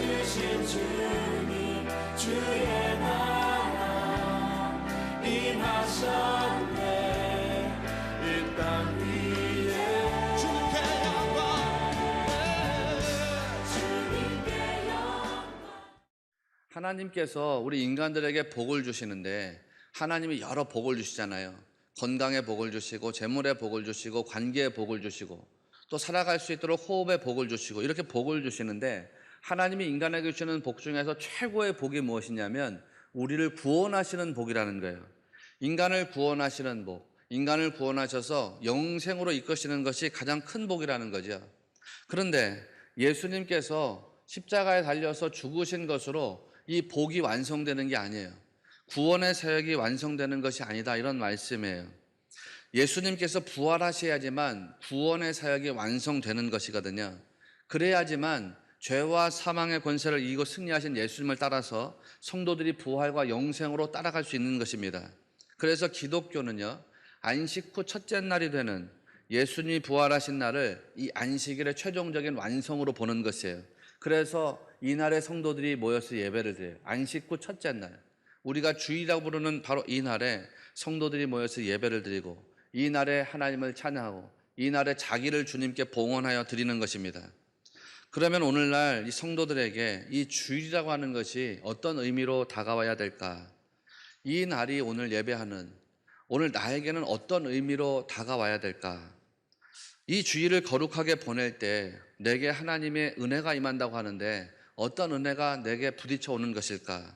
주신 주님 주의 나라 임하셨네. 이 땅 위에 주님께 영광. 하나님께서 우리 인간들에게 복을 주시는데 하나님이 여러 복을 주시잖아요. 건강의 복을 주시고 재물의 복을 주시고 관계의 복을 주시고 또 살아갈 수 있도록 호흡의 복을 주시고 이렇게 복을 주시는데 하나님이 인간에게 주시는 복 중에서 최고의 복이 무엇이냐면 우리를 구원하시는 복이라는 거예요. 인간을 구원하시는 복, 인간을 구원하셔서 영생으로 이끄시는 것이 가장 큰 복이라는 거죠. 그런데 예수님께서 십자가에 달려서 죽으신 것으로 이 복이 완성되는 게 아니에요. 구원의 사역이 완성되는 것이 아니다, 이런 말씀이에요. 예수님께서 부활하셔야지만 구원의 사역이 완성되는 것이거든요. 그래야지만 죄와 사망의 권세를 이기고 승리하신 예수님을 따라서 성도들이 부활과 영생으로 따라갈 수 있는 것입니다. 그래서 기독교는요, 안식 후 첫째 날이 되는 예수님이 부활하신 날을 이 안식일의 최종적인 완성으로 보는 것이에요. 그래서 이날에 성도들이 모여서 예배를 드려요. 안식 후 첫째 날, 우리가 주일이라고 부르는 바로 이 날에 성도들이 모여서 예배를 드리고 이 날에 하나님을 찬양하고 이 날에 자기를 주님께 봉헌하여 드리는 것입니다. 그러면 오늘날 이 성도들에게 이 주일이라고 하는 것이 어떤 의미로 다가와야 될까? 이 날이 오늘 예배하는 오늘 나에게는 어떤 의미로 다가와야 될까? 이 주일을 거룩하게 보낼 때 내게 하나님의 은혜가 임한다고 하는데 어떤 은혜가 내게 부딪혀 오는 것일까?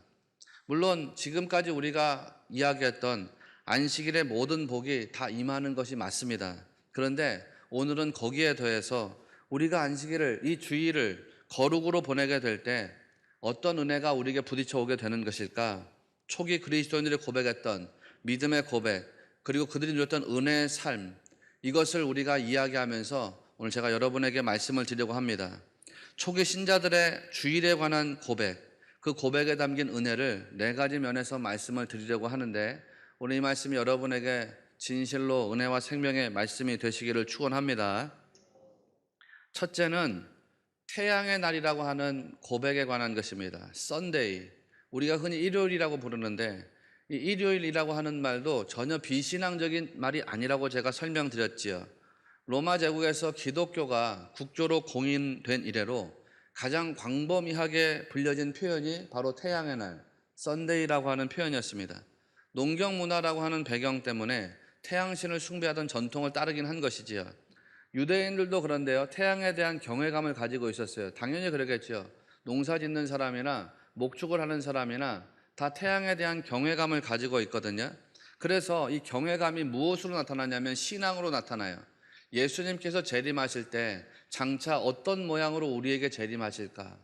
물론 지금까지 우리가 이야기했던 안식일의 모든 복이 다 임하는 것이 맞습니다. 그런데 오늘은 거기에 더해서 우리가 안식일을, 이 주일을 거룩으로 보내게 될 때 어떤 은혜가 우리에게 부딪혀 오게 되는 것일까? 초기 그리스도인들이 고백했던 믿음의 고백, 그리고 그들이 누렸던 은혜의 삶, 이것을 우리가 이야기하면서 오늘 제가 여러분에게 말씀을 드리려고 합니다. 초기 신자들의 주일에 관한 고백, 그 고백에 담긴 은혜를 네 가지 면에서 말씀을 드리려고 하는데 오늘 이 말씀이 여러분에게 진실로 은혜와 생명의 말씀이 되시기를 축원합니다. 첫째는 태양의 날이라고 하는 고백에 관한 것입니다. 썬데이, 우리가 흔히 일요일이라고 부르는데 이 일요일이라고 하는 말도 전혀 비신앙적인 말이 아니라고 제가 설명드렸지요. 로마 제국에서 기독교가 국교로 공인된 이래로 가장 광범위하게 불려진 표현이 바로 태양의 날, 썬데이라고 하는 표현이었습니다. 농경 문화라고 하는 배경 때문에 태양신을 숭배하던 전통을 따르긴 한 것이지요. 유대인들도 그런데요, 태양에 대한 경외감을 가지고 있었어요. 당연히 그러겠죠. 농사 짓는 사람이나 목축을 하는 사람이나 다 태양에 대한 경외감을 가지고 있거든요. 그래서 이 경외감이 무엇으로 나타나냐면 신앙으로 나타나요. 예수님께서 재림하실 때 장차 어떤 모양으로 우리에게 재림하실까?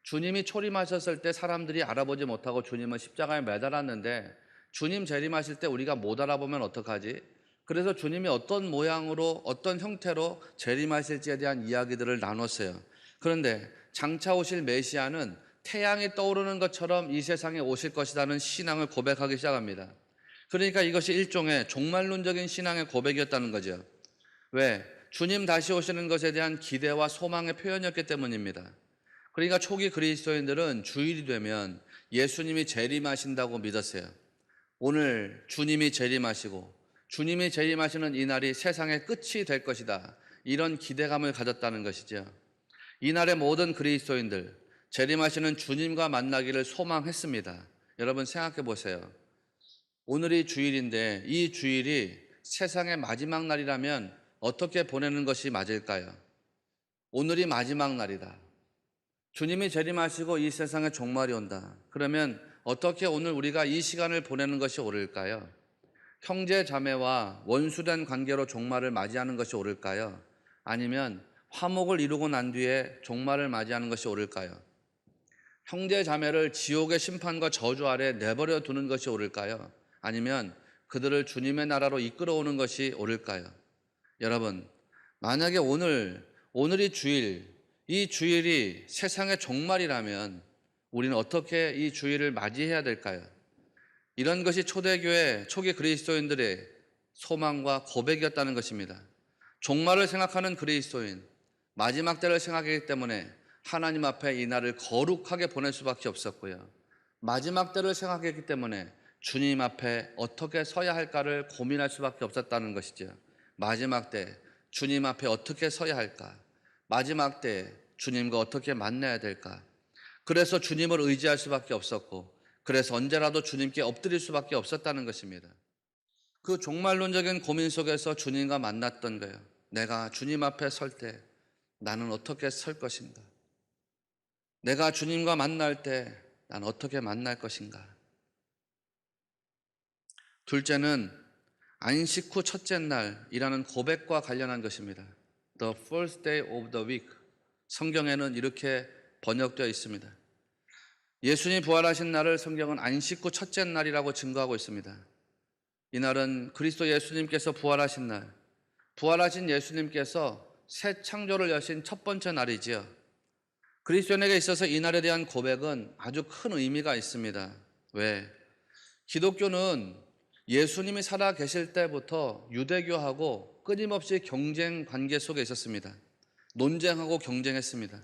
주님이 초림하셨을 때 사람들이 알아보지 못하고 주님을 십자가에 매달았는데 주님 재림하실 때 우리가 못 알아보면 어떡하지? 그래서 주님이 어떤 모양으로 어떤 형태로 재림하실지에 대한 이야기들을 나눴어요. 그런데 장차 오실 메시아는 태양이 떠오르는 것처럼 이 세상에 오실 것이라는 신앙을 고백하기 시작합니다. 그러니까 이것이 일종의 종말론적인 신앙의 고백이었다는 거죠. 왜? 주님 다시 오시는 것에 대한 기대와 소망의 표현이었기 때문입니다. 그러니까 초기 그리스도인들은 주일이 되면 예수님이 재림하신다고 믿었어요. 오늘 주님이 재림하시고 주님이 재림하시는 이 날이 세상의 끝이 될 것이다, 이런 기대감을 가졌다는 것이죠. 이날의 모든 그리스도인들 재림하시는 주님과 만나기를 소망했습니다. 여러분 생각해 보세요. 오늘이 주일인데 이 주일이 세상의 마지막 날이라면 어떻게 보내는 것이 맞을까요? 오늘이 마지막 날이다. 주님이 재림하시고 이 세상에 종말이 온다. 그러면 어떻게 오늘 우리가 이 시간을 보내는 것이 옳을까요? 형제 자매와 원수된 관계로 종말을 맞이하는 것이 옳을까요? 아니면 화목을 이루고 난 뒤에 종말을 맞이하는 것이 옳을까요? 형제 자매를 지옥의 심판과 저주 아래 내버려 두는 것이 옳을까요? 아니면 그들을 주님의 나라로 이끌어오는 것이 옳을까요? 여러분, 만약에 오늘이 주일, 이 주일이 세상의 종말이라면 우리는 어떻게 이 주일을 맞이해야 될까요? 이런 것이 초대교회 초기 그리스도인들의 소망과 고백이었다는 것입니다. 종말을 생각하는 그리스도인, 마지막 때를 생각하기 때문에 하나님 앞에 이 날을 거룩하게 보낼 수밖에 없었고요. 마지막 때를 생각했기 때문에 주님 앞에 어떻게 서야 할까를 고민할 수밖에 없었다는 것이죠. 마지막 때 주님 앞에 어떻게 서야 할까? 마지막 때 주님과 어떻게 만나야 될까? 그래서 주님을 의지할 수밖에 없었고, 그래서 언제라도 주님께 엎드릴 수밖에 없었다는 것입니다. 그 종말론적인 고민 속에서 주님과 만났던 거예요. 내가 주님 앞에 설 때 나는 어떻게 설 것인가? 내가 주님과 만날 때 난 어떻게 만날 것인가? 둘째는 안식 후 첫째 날이라는 고백과 관련한 것입니다. The first day of the week. 성경에는 이렇게 번역되어 있습니다. 예수님 부활하신 날을 성경은 안식 후 첫째 날이라고 증거하고 있습니다. 이 날은 그리스도 예수님께서 부활하신 날, 부활하신 예수님께서 새 창조를 여신 첫 번째 날이지요. 그리스도인에게 있어서 이 날에 대한 고백은 아주 큰 의미가 있습니다. 왜? 기독교는 예수님이 살아 계실 때부터 유대교하고 끊임없이 경쟁 관계 속에 있었습니다. 논쟁하고 경쟁했습니다.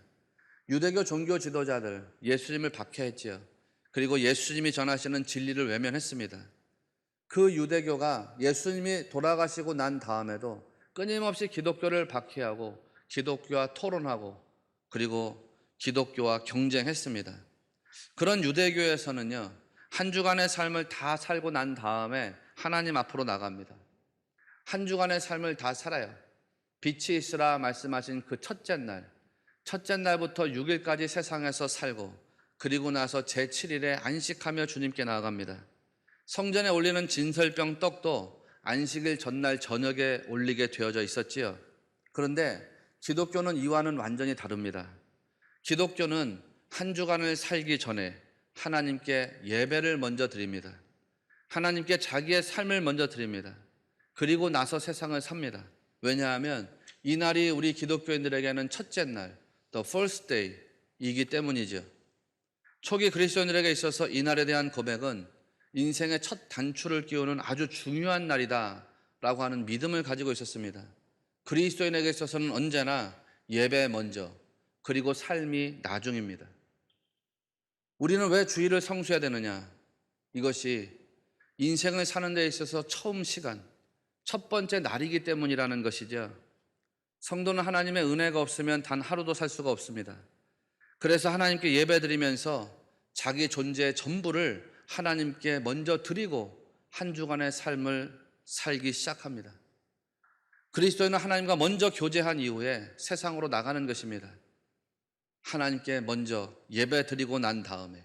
유대교 종교 지도자들 예수님을 박해했지요. 그리고 예수님이 전하시는 진리를 외면했습니다. 그 유대교가 예수님이 돌아가시고 난 다음에도 끊임없이 기독교를 박해하고 기독교와 토론하고 그리고 기독교와 경쟁했습니다. 그런 유대교에서는요, 한 주간의 삶을 다 살고 난 다음에 하나님 앞으로 나갑니다. 한 주간의 삶을 다 살아요. 빛이 있으라 말씀하신 그 첫째 날부터 6일까지 세상에서 살고, 그리고 나서 제7일에 안식하며 주님께 나아갑니다. 성전에 올리는 진설병 떡도 안식일 전날 저녁에 올리게 되어져 있었지요. 그런데 기독교는 이와는 완전히 다릅니다. 기독교는 한 주간을 살기 전에 하나님께 예배를 먼저 드립니다. 하나님께 자기의 삶을 먼저 드립니다. 그리고 나서 세상을 삽니다. 왜냐하면 이 날이 우리 기독교인들에게는 첫째 날, the first day이기 때문이죠. 초기 그리스도인들에게 있어서 이 날에 대한 고백은 인생의 첫 단추를 끼우는 아주 중요한 날이다 라고 하는 믿음을 가지고 있었습니다. 그리스도인에게 있어서는 언제나 예배 먼저, 그리고 삶이 나중입니다. 우리는 왜 주일을 성수해야 되느냐? 이것이 인생을 사는 데 있어서 처음 시간, 첫 번째 날이기 때문이라는 것이죠. 성도는 하나님의 은혜가 없으면 단 하루도 살 수가 없습니다. 그래서 하나님께 예배드리면서 자기 존재의 전부를 하나님께 먼저 드리고 한 주간의 삶을 살기 시작합니다. 그리스도인은 하나님과 먼저 교제한 이후에 세상으로 나가는 것입니다. 하나님께 먼저 예배 드리고 난 다음에,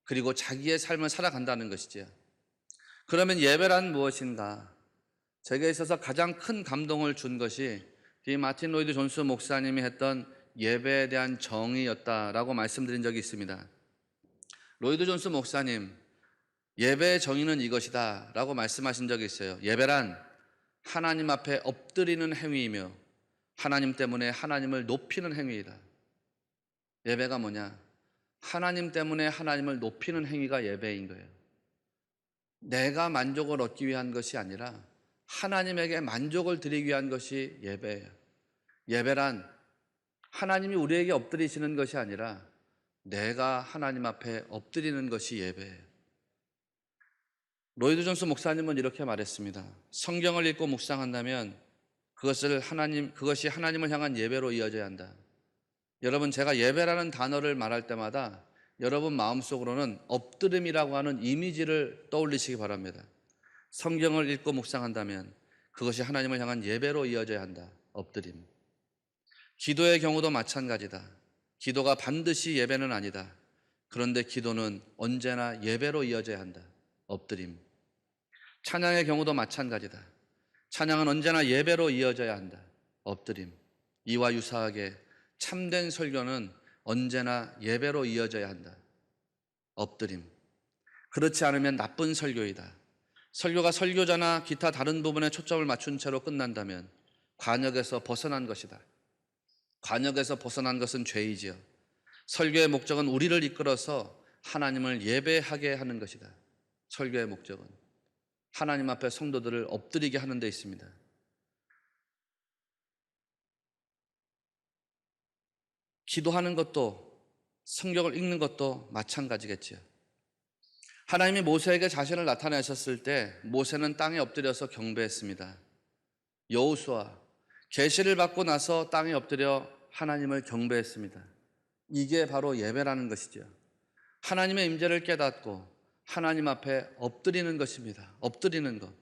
그리고 자기의 삶을 살아간다는 것이죠. 그러면 예배란 무엇인가? 제게 있어서 가장 큰 감동을 준 것이 이 마틴 로이드 존스 목사님이 했던 예배에 대한 정의였다라고 말씀드린 적이 있습니다. 로이드 존스 목사님, 예배의 정의는 이것이다 라고 말씀하신 적이 있어요. 예배란 하나님 앞에 엎드리는 행위이며 하나님 때문에 하나님을 높이는 행위이다. 예배가 뭐냐? 하나님 때문에 하나님을 높이는 행위가 예배인 거예요. 내가 만족을 얻기 위한 것이 아니라 하나님에게 만족을 드리기 위한 것이 예배예요. 예배란 하나님이 우리에게 엎드리시는 것이 아니라 내가 하나님 앞에 엎드리는 것이 예배예요. 로이드 존스 목사님은 이렇게 말했습니다. 성경을 읽고 묵상한다면 그것이 하나님을 향한 예배로 이어져야 한다. 여러분, 제가 예배라는 단어를 말할 때마다 여러분 마음속으로는 엎드림이라고 하는 이미지를 떠올리시기 바랍니다. 성경을 읽고 묵상한다면 그것이 하나님을 향한 예배로 이어져야 한다. 엎드림. 기도의 경우도 마찬가지다. 기도가 반드시 예배는 아니다. 그런데 기도는 언제나 예배로 이어져야 한다. 엎드림. 찬양의 경우도 마찬가지다. 찬양은 언제나 예배로 이어져야 한다. 엎드림. 이와 유사하게 참된 설교는 언제나 예배로 이어져야 한다. 엎드림. 그렇지 않으면 나쁜 설교이다. 설교가 설교자나 기타 다른 부분에 초점을 맞춘 채로 끝난다면 관역에서 벗어난 것이다. 관역에서 벗어난 것은 죄이지요. 설교의 목적은 우리를 이끌어서 하나님을 예배하게 하는 것이다. 설교의 목적은 하나님 앞에 성도들을 엎드리게 하는 데 있습니다. 기도하는 것도 성경을 읽는 것도 마찬가지겠지요. 하나님이 모세에게 자신을 나타내셨을 때 모세는 땅에 엎드려서 경배했습니다. 여호수아 계시를 받고 나서 땅에 엎드려 하나님을 경배했습니다. 이게 바로 예배라는 것이죠. 하나님의 임재를 깨닫고 하나님 앞에 엎드리는 것입니다. 엎드리는 것.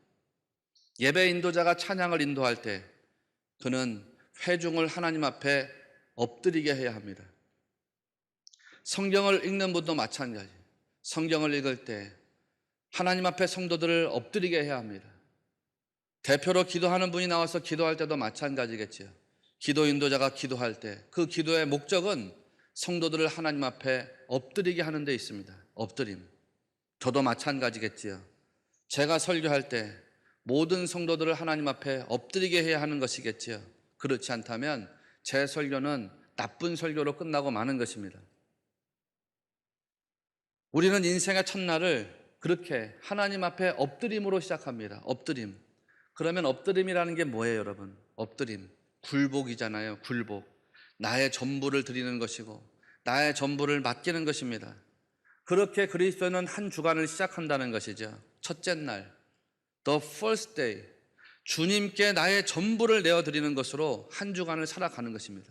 예배 인도자가 찬양을 인도할 때 그는 회중을 하나님 앞에 엎드리게 해야 합니다. 성경을 읽는 분도 마찬가지. 성경을 읽을 때 하나님 앞에 성도들을 엎드리게 해야 합니다. 대표로 기도하는 분이 나와서 기도할 때도 마찬가지겠지요. 기도 인도자가 기도할 때 그 기도의 목적은 성도들을 하나님 앞에 엎드리게 하는 데 있습니다. 엎드림. 저도 마찬가지겠지요. 제가 설교할 때 모든 성도들을 하나님 앞에 엎드리게 해야 하는 것이겠지요. 그렇지 않다면 제 설교는 나쁜 설교로 끝나고 마는 것입니다. 우리는 인생의 첫날을 그렇게 하나님 앞에 엎드림으로 시작합니다. 엎드림. 그러면 엎드림이라는 게 뭐예요, 여러분? 엎드림. 굴복이잖아요. 굴복. 나의 전부를 드리는 것이고 나의 전부를 맡기는 것입니다. 그렇게 그리스도는 한 주간을 시작한다는 것이죠. 첫째 날, the first day, 주님께 나의 전부를 내어드리는 것으로 한 주간을 살아가는 것입니다.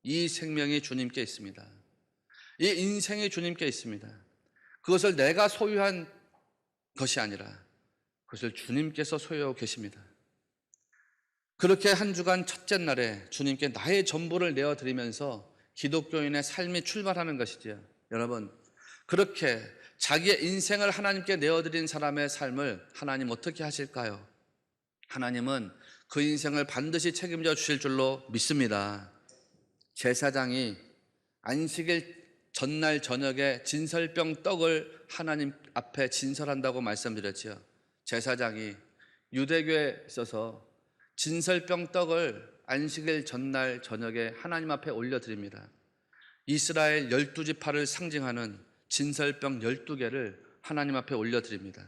이 생명이 주님께 있습니다. 이 인생이 주님께 있습니다. 그것을 내가 소유한 것이 아니라 그것을 주님께서 소유하고 계십니다. 그렇게 한 주간 첫째 날에 주님께 나의 전부를 내어드리면서 기독교인의 삶이 출발하는 것이지요. 여러분, 그렇게 자기의 인생을 하나님께 내어드린 사람의 삶을 하나님 어떻게 하실까요? 하나님은 그 인생을 반드시 책임져 주실 줄로 믿습니다. 제사장이 안식일 전날 저녁에 진설병 떡을 하나님 앞에 진설한다고 말씀드렸지요. 제사장이 유대교에 있어서 진설병 떡을 안식일 전날 저녁에 하나님 앞에 올려드립니다. 이스라엘 12지파를 상징하는 진설병 12개를 하나님 앞에 올려드립니다.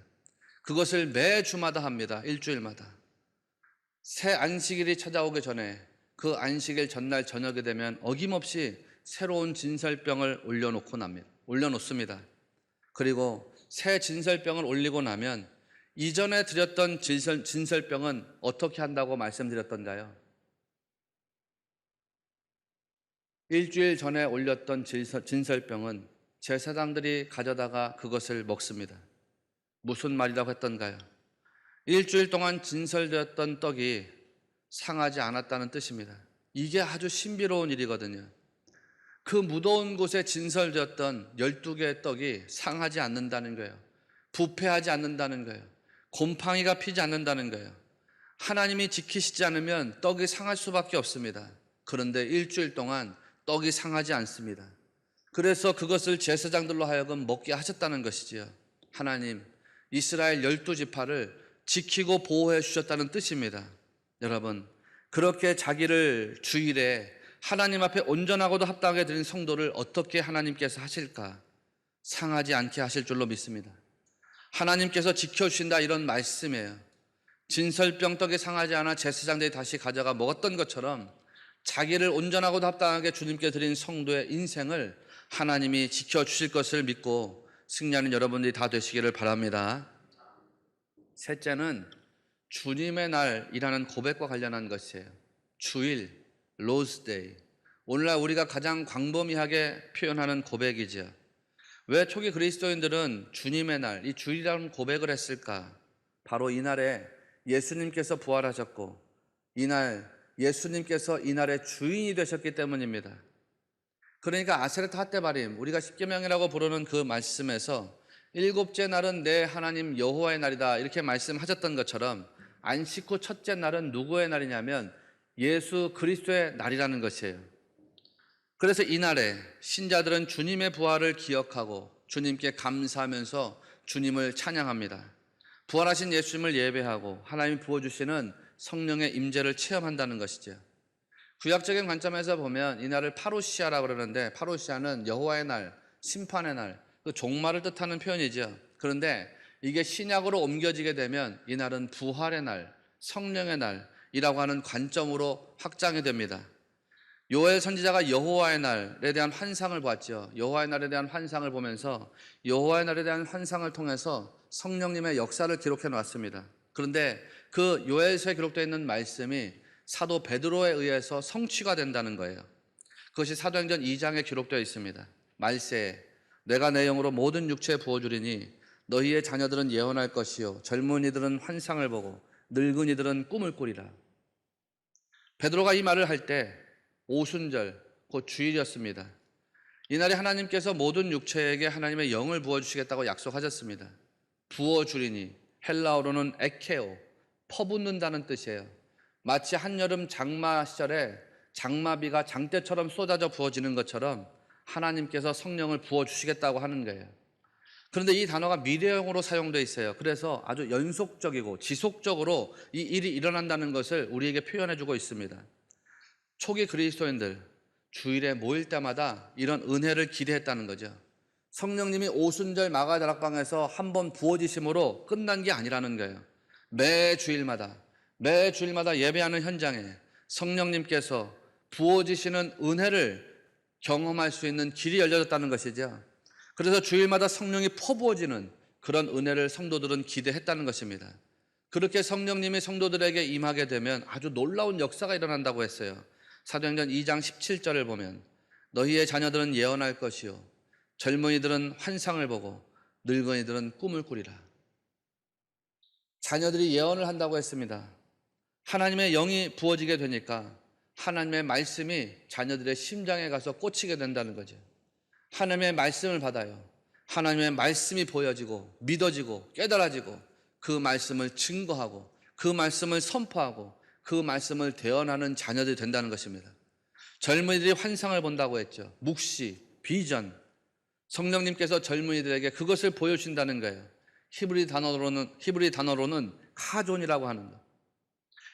그것을 매주마다 합니다. 일주일마다. 새 안식일이 찾아오기 전에 그 안식일 전날 저녁이 되면 어김없이 새로운 진설병을 올려놓습니다. 그리고 새 진설병을 올리고 나면 이전에 드렸던 진설병은 어떻게 한다고 말씀드렸던가요? 일주일 전에 올렸던 진설병은 제사장들이 가져다가 그것을 먹습니다. 무슨 말이라고 했던가요? 일주일 동안 진설되었던 떡이 상하지 않았다는 뜻입니다. 이게 아주 신비로운 일이거든요. 그 무더운 곳에 진설되었던 12개의 떡이 상하지 않는다는 거예요. 부패하지 않는다는 거예요. 곰팡이가 피지 않는다는 거예요. 하나님이 지키시지 않으면 떡이 상할 수밖에 없습니다. 그런데 일주일 동안 떡이 상하지 않습니다. 그래서 그것을 제사장들로 하여금 먹게 하셨다는 것이지요. 하나님, 이스라엘 12지파를 지키고 보호해 주셨다는 뜻입니다. 여러분, 그렇게 자기를 주일에 하나님 앞에 온전하고도 합당하게 드린 성도를 어떻게 하나님께서 하실까? 상하지 않게 하실 줄로 믿습니다. 하나님께서 지켜주신다 이런 말씀이에요. 진설병 떡이 상하지 않아 제사장들이 다시 가져가 먹었던 것처럼 자기를 온전하고도 합당하게 주님께 드린 성도의 인생을 하나님이 지켜주실 것을 믿고 승리하는 여러분들이 다 되시기를 바랍니다. 셋째는 주님의 날이라는 고백과 관련한 것이에요. 주일, 로즈 데이. 오늘날 우리가 가장 광범위하게 표현하는 고백이죠. 왜 초기 그리스도인들은 주님의 날, 이 주일이라는 고백을 했을까? 바로 이날에 예수님께서 부활하셨고 예수님께서 이날의 주인이 되셨기 때문입니다. 그러니까 아세르 핫데바림, 우리가 십계명이라고 부르는 그 말씀에서 일곱째 날은 내 하나님 여호와의 날이다 이렇게 말씀하셨던 것처럼 안식 후 첫째 날은 누구의 날이냐면 예수 그리스도의 날이라는 것이에요. 그래서 이날에 신자들은 주님의 부활을 기억하고 주님께 감사하면서 주님을 찬양합니다. 부활하신 예수님을 예배하고 하나님이 부어주시는 성령의 임재를 체험한다는 것이죠. 구약적인 관점에서 보면 이날을 파루시아라고 그러는데, 파루시아는 여호와의 날, 심판의 날, 그 종말을 뜻하는 표현이죠. 그런데 이게 신약으로 옮겨지게 되면 이날은 부활의 날, 성령의 날이라고 하는 관점으로 확장이 됩니다. 요엘 선지자가 여호와의 날에 대한 환상을 보았죠. 여호와의 날에 대한 환상을 보면서 여호와의 날에 대한 환상을 통해서 성령님의 역사를 기록해 놨습니다. 그런데 그 요엘서에 기록되어 있는 말씀이 사도 베드로에 의해서 성취가 된다는 거예요. 그것이 사도행전 2장에 기록되어 있습니다. 말세에 내가 내 영으로 모든 육체에 부어주리니 너희의 자녀들은 예언할 것이요 젊은이들은 환상을 보고 늙은이들은 꿈을 꾸리라. 베드로가 이 말을 할 때 오순절 곧 주일이었습니다. 이날에 하나님께서 모든 육체에게 하나님의 영을 부어주시겠다고 약속하셨습니다. 부어주리니 헬라어로는 에케오, 퍼붓는다는 뜻이에요. 마치 한여름 장마 시절에 장마비가 장대처럼 쏟아져 부어지는 것처럼 하나님께서 성령을 부어주시겠다고 하는 거예요. 그런데 이 단어가 미래형으로 사용되어 있어요. 그래서 아주 연속적이고 지속적으로 이 일이 일어난다는 것을 우리에게 표현해 주고 있습니다. 초기 그리스도인들 주일에 모일 때마다 이런 은혜를 기대했다는 거죠. 성령님이 오순절 마가다락방에서 한번 부어지심으로 끝난 게 아니라는 거예요. 매 주일마다 예배하는 현장에 성령님께서 부어지시는 은혜를 경험할 수 있는 길이 열려졌다는 것이죠. 그래서 주일마다 성령이 퍼부어지는 그런 은혜를 성도들은 기대했다는 것입니다. 그렇게 성령님이 성도들에게 임하게 되면 아주 놀라운 역사가 일어난다고 했어요. 사도행전 2장 17절을 보면 너희의 자녀들은 예언할 것이요 젊은이들은 환상을 보고 늙은이들은 꿈을 꾸리라. 자녀들이 예언을 한다고 했습니다. 하나님의 영이 부어지게 되니까 하나님의 말씀이 자녀들의 심장에 가서 꽂히게 된다는 거죠. 하나님의 말씀을 받아요. 하나님의 말씀이 보여지고 믿어지고 깨달아지고 그 말씀을 증거하고 그 말씀을 선포하고 그 말씀을 대언하는 자녀들이 된다는 것입니다. 젊은이들이 환상을 본다고 했죠. 묵시, 비전. 성령님께서 젊은이들에게 그것을 보여주신다는 거예요. 히브리 단어로는 카존이라고 하는 것.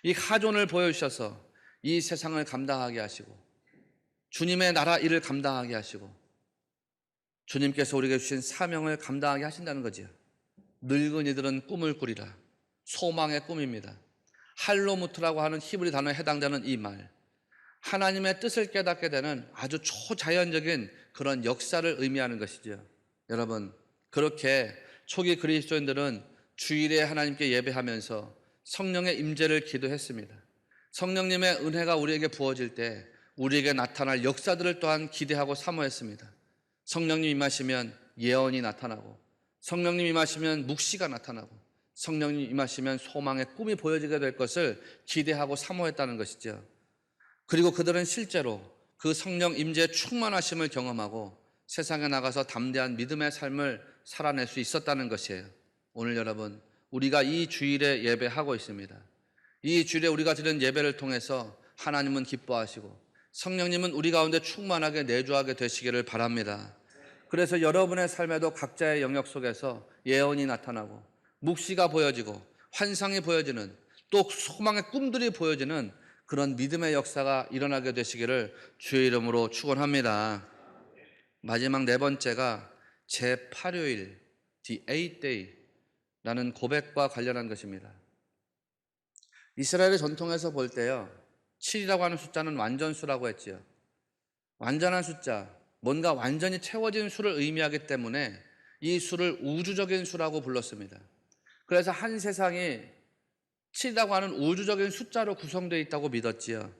이 카존을 보여주셔서 이 세상을 감당하게 하시고 주님의 나라 일을 감당하게 하시고 주님께서 우리에게 주신 사명을 감당하게 하신다는 거지요. 늙은이들은 꿈을 꾸리라. 소망의 꿈입니다. 할로무트라고 하는 히브리 단어에 해당되는 이 말, 하나님의 뜻을 깨닫게 되는 아주 초자연적인 그런 역사를 의미하는 것이죠. 여러분, 그렇게 초기 그리스도인들은 주일에 하나님께 예배하면서 성령의 임재를 기도했습니다. 성령님의 은혜가 우리에게 부어질 때 우리에게 나타날 역사들을 또한 기대하고 사모했습니다. 성령님 임하시면 예언이 나타나고, 성령님 임하시면 묵시가 나타나고, 성령님 임하시면 소망의 꿈이 보여지게 될 것을 기대하고 사모했다는 것이죠. 그리고 그들은 실제로 그 성령 임재의 충만하심을 경험하고 세상에 나가서 담대한 믿음의 삶을 살아낼 수 있었다는 것이에요. 오늘 여러분, 우리가 이 주일에 예배하고 있습니다. 이 주일에 우리가 드리는 예배를 통해서 하나님은 기뻐하시고 성령님은 우리 가운데 충만하게 내주하게 되시기를 바랍니다. 그래서 여러분의 삶에도 각자의 영역 속에서 예언이 나타나고 묵시가 보여지고 환상이 보여지는, 또 소망의 꿈들이 보여지는 그런 믿음의 역사가 일어나게 되시기를 주의 이름으로 축원합니다. 마지막 네 번째가 제8요일, the 8th day라는 고백과 관련한 것입니다. 이스라엘의 전통에서 볼 때요, 7이라고 하는 숫자는 완전수라고 했지요. 완전한 숫자, 뭔가 완전히 채워진 수를 의미하기 때문에 이 수를 우주적인 수라고 불렀습니다. 그래서 한 세상이 7이라고 하는 우주적인 숫자로 구성되어 있다고 믿었지요.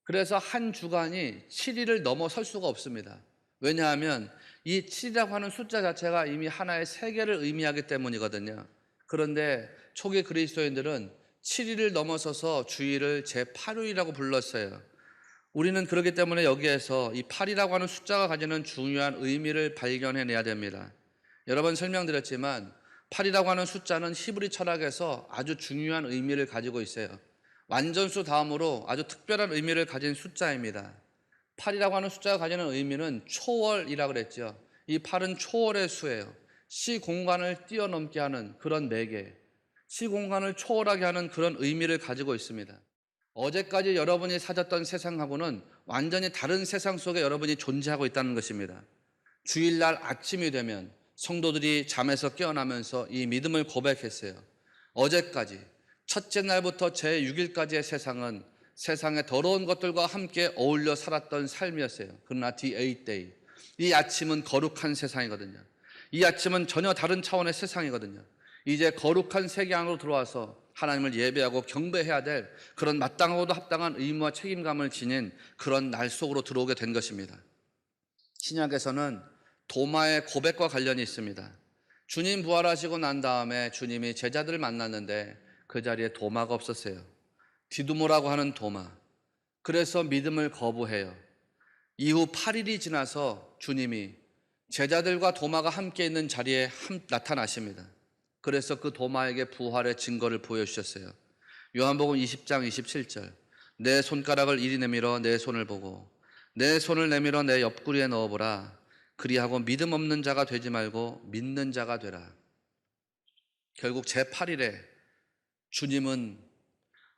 그래서 한 주간이 7일을 넘어설 수가 없습니다. 왜냐하면 이 7이라고 하는 숫자 자체가 이미 하나의 세계를 의미하기 때문이거든요. 그런데 초기 그리스도인들은 7일을 넘어서서 주일을 제8일이라고 불렀어요. 우리는 그렇기 때문에 여기에서 이 8이라고 하는 숫자가 가지는 중요한 의미를 발견해내야 됩니다. 여러 번 설명드렸지만 8이라고 하는 숫자는 히브리 철학에서 아주 중요한 의미를 가지고 있어요. 완전수 다음으로 아주 특별한 의미를 가진 숫자입니다. 8이라고 하는 숫자가 가지는 의미는 초월이라고 그랬죠. 이 8은 초월의 수예요. 시공간을 뛰어넘게 하는 그런 매개, 시공간을 초월하게 하는 그런 의미를 가지고 있습니다. 어제까지 여러분이 사셨던 세상하고는 완전히 다른 세상 속에 여러분이 존재하고 있다는 것입니다. 주일날 아침이 되면 성도들이 잠에서 깨어나면서 이 믿음을 고백했어요. 어제까지, 첫째 날부터 제6일까지의 세상은 세상의 더러운 것들과 함께 어울려 살았던 삶이었어요. 그러나 the eighth day, 이 아침은 거룩한 세상이거든요. 이 아침은 전혀 다른 차원의 세상이거든요. 이제 거룩한 세계 안으로 들어와서 하나님을 예배하고 경배해야 될 그런 마땅하고도 합당한 의무와 책임감을 지닌 그런 날 속으로 들어오게 된 것입니다. 신약에서는 도마의 고백과 관련이 있습니다. 주님 부활하시고 난 다음에 주님이 제자들을 만났는데 그 자리에 도마가 없었어요. 디두모라고 하는 도마. 그래서 믿음을 거부해요. 이후 8일이 지나서 주님이 제자들과 도마가 함께 있는 자리에 나타나십니다. 그래서 그 도마에게 부활의 증거를 보여주셨어요. 요한복음 20장 27절, 내 손가락을 이리 내밀어 내 손을 보고 내 손을 내밀어 내 옆구리에 넣어보라. 그리하고 믿음 없는 자가 되지 말고 믿는 자가 되라. 결국 제8일에 주님은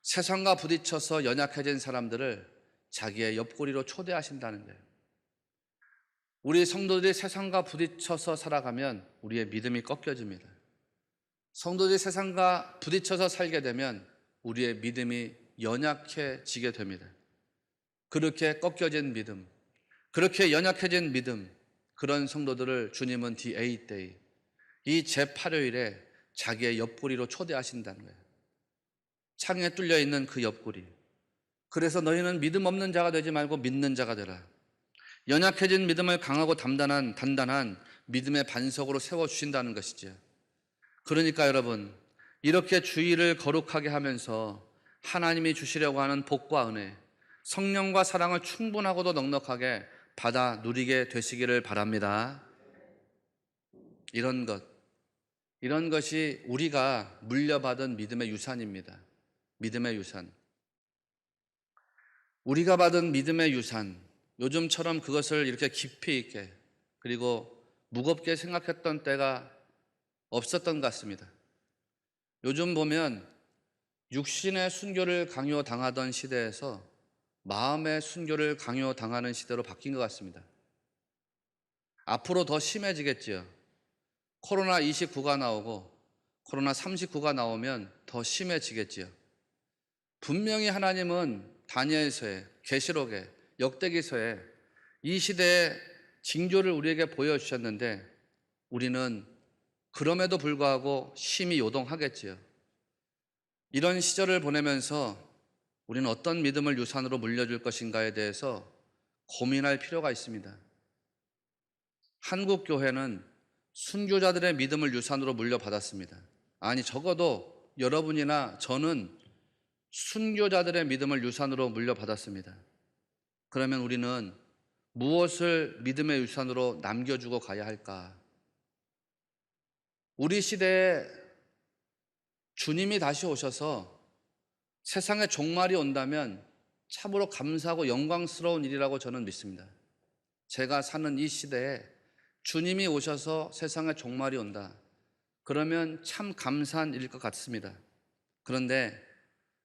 세상과 부딪혀서 연약해진 사람들을 자기의 옆구리로 초대하신다는 거예요. 우리 성도들이 세상과 부딪혀서 살아가면 우리의 믿음이 꺾여집니다. 성도들이 세상과 부딪혀서 살게 되면 우리의 믿음이 연약해지게 됩니다. 그렇게 꺾여진 믿음, 그렇게 연약해진 믿음, 그런 성도들을 주님은 the eighth day, 이 제8요일에 자기의 옆구리로 초대하신다는 거예요. 창에 뚫려 있는 그 옆구리. 그래서 너희는 믿음 없는 자가 되지 말고 믿는 자가 되라. 연약해진 믿음을 강하고 단단한 믿음의 반석으로 세워주신다는 것이죠. 그러니까 여러분, 이렇게 주의를 거룩하게 하면서 하나님이 주시려고 하는 복과 은혜, 성령과 사랑을 충분하고도 넉넉하게 받아 누리게 되시기를 바랍니다. 이런 것이 우리가 물려받은 믿음의 유산입니다. 믿음의 유산. 우리가 받은 믿음의 유산, 요즘처럼 그것을 이렇게 깊이 있게 그리고 무겁게 생각했던 때가 없었던 것 같습니다. 요즘 보면 육신의 순교를 강요당하던 시대에서 마음의 순교를 강요당하는 시대로 바뀐 것 같습니다. 앞으로 더 심해지겠지요. 코로나 29가 나오고 코로나 39가 나오면 더 심해지겠지요. 분명히 하나님은 다니엘서에, 계시록에, 역대기서에 이 시대의 징조를 우리에게 보여주셨는데 우리는 그럼에도 불구하고 심히 요동하겠지요. 이런 시절을 보내면서 우리는 어떤 믿음을 유산으로 물려줄 것인가에 대해서 고민할 필요가 있습니다. 한국 교회는 순교자들의 믿음을 유산으로 물려받았습니다. 아니, 적어도 여러분이나 저는 순교자들의 믿음을 유산으로 물려받았습니다. 그러면 우리는 무엇을 믿음의 유산으로 남겨주고 가야 할까? 우리 시대에 주님이 다시 오셔서 세상에 종말이 온다면 참으로 감사하고 영광스러운 일이라고 저는 믿습니다. 제가 사는 이 시대에 주님이 오셔서 세상에 종말이 온다. 그러면 참 감사한 일일 것 같습니다. 그런데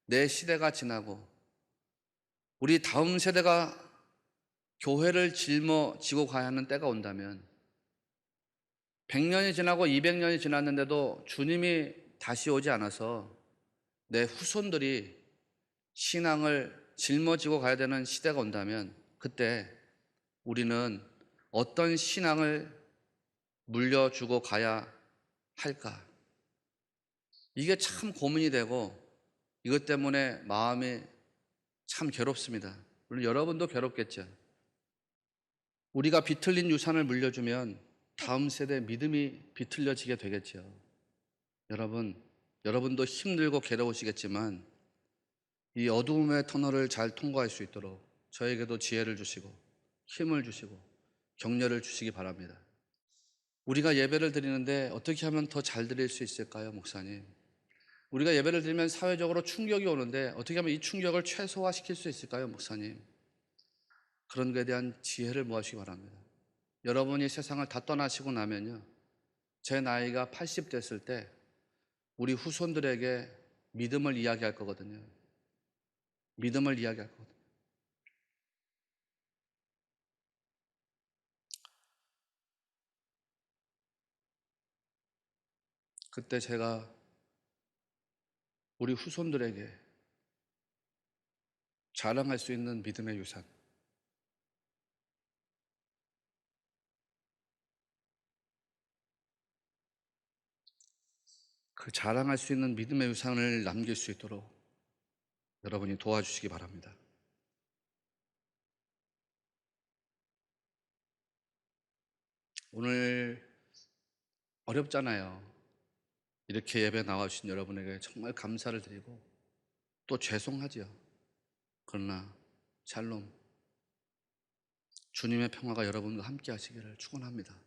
내 시대가 지나고 우리 다음 세대가 교회를 짊어지고 가야 하는 때가 온다면 100년이 지나고 200년이 지났는데도 주님이 다시 오지 않아서 내 후손들이 신앙을 짊어지고 가야 되는 시대가 온다면 그때 우리는 어떤 신앙을 물려주고 가야 할까? 이게 참 고민이 되고 이것 때문에 마음이 참 괴롭습니다. 물론 여러분도 괴롭겠죠. 우리가 비틀린 유산을 물려주면 다음 세대 믿음이 비틀려지게 되겠죠. 여러분도 힘들고 괴로우시겠지만 이 어두움의 터널을 잘 통과할 수 있도록 저에게도 지혜를 주시고 힘을 주시고 격려를 주시기 바랍니다. 우리가 예배를 드리는데 어떻게 하면 더 잘 드릴 수 있을까요, 목사님? 우리가 예배를 드리면 사회적으로 충격이 오는데 어떻게 하면 이 충격을 최소화시킬 수 있을까요, 목사님? 그런 것에 대한 지혜를 모아주시기 바랍니다. 여러분이 세상을 다 떠나시고 나면요, 제 나이가 80 됐을 때 우리 후손들에게 믿음을 이야기할 거거든요. 믿음을 이야기할 거거든요. 그때 제가 우리 후손들에게 자랑할 수 있는 믿음의 유산. 그 자랑할 수 있는 믿음의 유산을 남길 수 있도록 여러분이 도와주시기 바랍니다. 오늘 어렵잖아요. 이렇게 예배 나와주신 여러분에게 정말 감사를 드리고 또 죄송하지요. 그러나 샬롬, 주님의 평화가 여러분과 함께 하시기를 축원합니다.